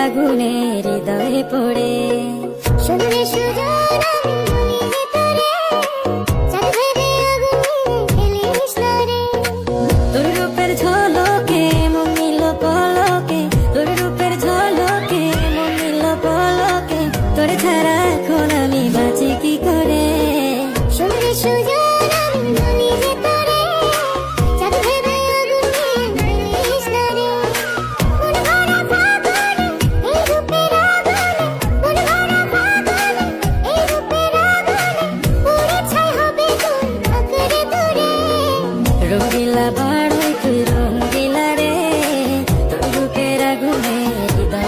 আগুনে হৃদয়ে পড়ে। শুনলে সুজন আমি বলি তোরে, চাঁদ ভেবে আগুনে ফেলিস না রে। তোর রূপের ঝড়